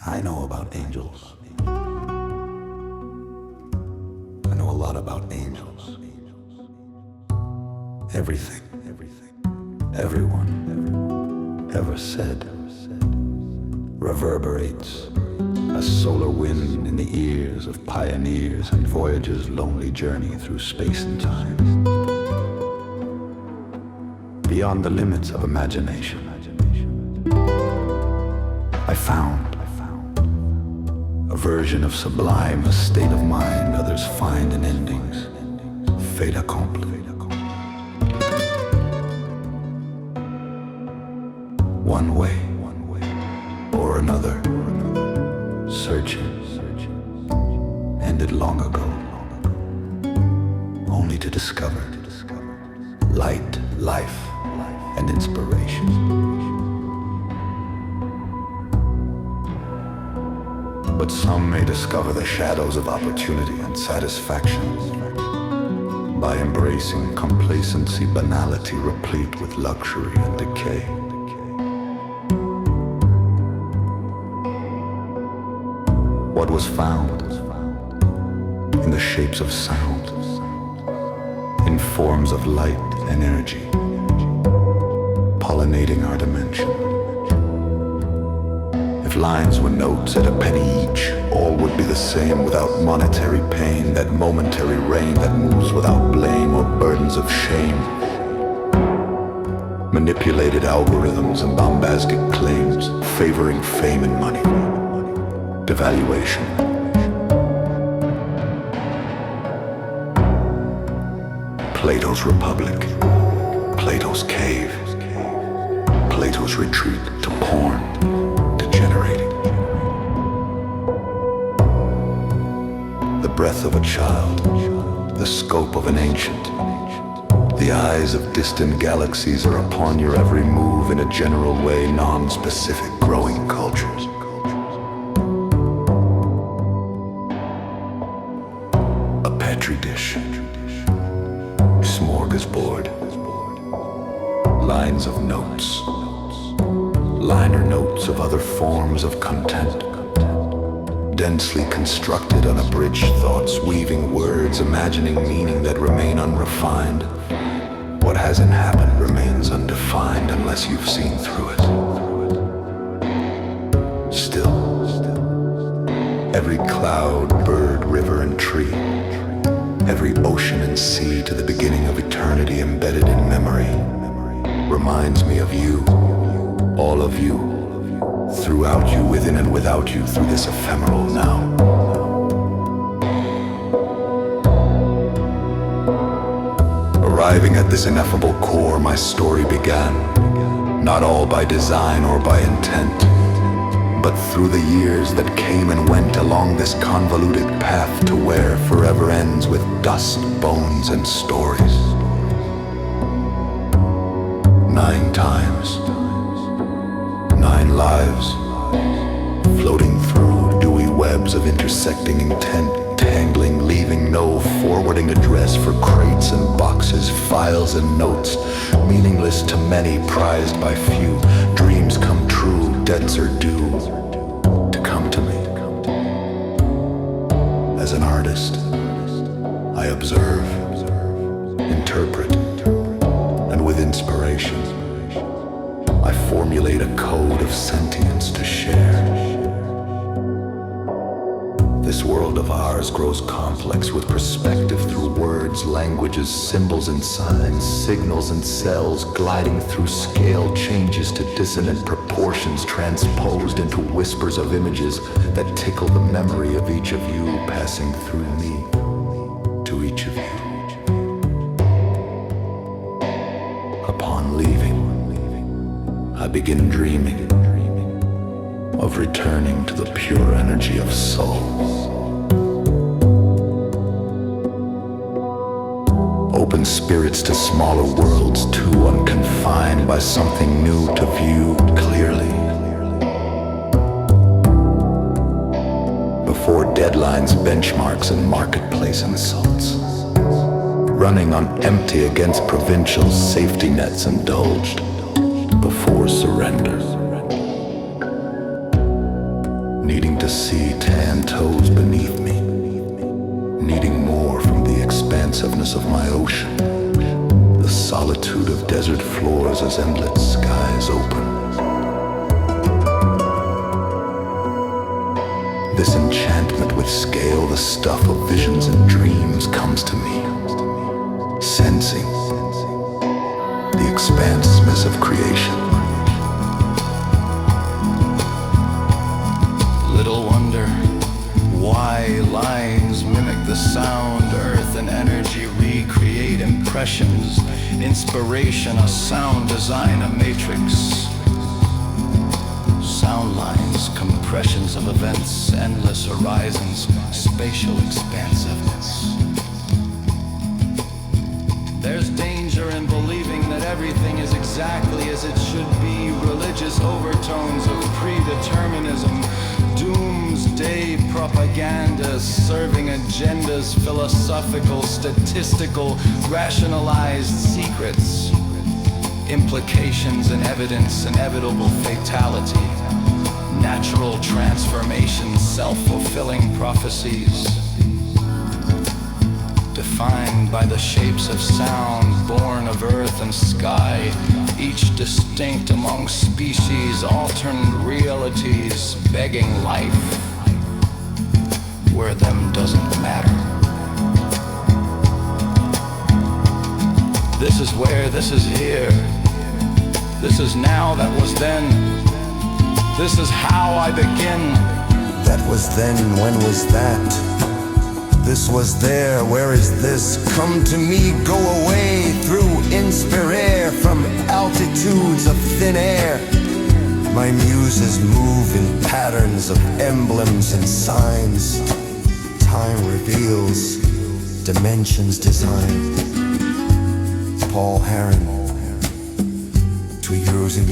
I know about angels. I know a lot about angels. Everything, everyone ever said reverberates a solar wind in the ears of pioneers and voyagers' lonely journey through space and time. Beyond the limits of imagination, I found a version of sublime, a state of mind others find in endings, fait accompli. One way or another, searching, ended long ago, only to discover light, life, and inspiration. But some may discover the shadows of opportunity and satisfaction by embracing complacency, banality replete with luxury and decay. What was found in the shapes of sound, in forms of light and energy, pollinating our dimension. If lines were notes at a penny each, all would be the same without monetary pain, that momentary rain that moves without blame or burdens of shame. Manipulated algorithms and bombastic claims, favoring fame and money. Devaluation. Plato's republic, Plato's cave, Plato's retreat to porn, degenerating. The breath of a child, the scope of an ancient. The eyes of distant galaxies are upon your every move in a general way, non-specific growing cultures. Petri dish, smorgasbord, lines of notes, liner notes of other forms of content, densely constructed unabridged thoughts, weaving words, imagining meaning that remain unrefined. What hasn't happened remains undefined unless you've seen through it. Still, every cloud, bird, river, and tree, every ocean and sea to the beginning of eternity embedded in memory reminds me of you, all of you, throughout you, within and without you, through this ephemeral now. Arriving at this ineffable core, my story began, not all by design or by intent, but through the years that came and went along this convoluted path to where forever ends with dust, bones, and stories. 9 times, 9 lives, floating through dewy webs of intersecting intent, tangling, leaving no forwarding address for crates and boxes, files and notes, meaningless to many, prized by few. Dreams come true, debts are due to come to me. As an artist, I observe, interpret, and with inspiration, I formulate a code of sentience to share. This world of ours grows complex with perspective through words, languages, symbols and signs, signals and cells, gliding through scale changes to dissonant proportions, transposed into whispers of images that tickle the memory of each of you, passing through me to each of you. Upon leaving, I begin dreaming of returning to the pure energy of soul. Open spirits to smaller worlds, too unconfined by something new to view clearly. Before deadlines, benchmarks, and marketplace insults, running on empty against provincial safety nets indulged before surrender. needing to see tan toes beneath me, needing more from the expansiveness of my ocean, the solitude of desert floors as endless skies open. This enchantment with scale, the stuff of visions and dreams, comes to me, sensing the expansiveness of creation. Little wonder why lines mimic the sound, earth and energy recreate impressions, inspiration, a sound design, a matrix. Sound lines, compressions of events, endless horizons, spatial expansiveness. There's danger in believing that everything is exactly as it should be, religious overtones of predeterminism, doomsday propaganda serving agendas, philosophical, statistical, rationalized secrets, implications and evidence, inevitable fatality, natural transformation, self-fulfilling prophecies, defined by the shapes of sound, born of earth and sky, each distinct among species, alternate realities, begging life where them doesn't matter. This is where, this is here, this is now, that was then, this is how I begin. That was then, when was that? This was there, where is this? Come to me, go away through INSPIRARE, from altitudes of thin air. My muses move in patterns of emblems and signs. Time reveals, dimensions design. Harryn, 2 euros in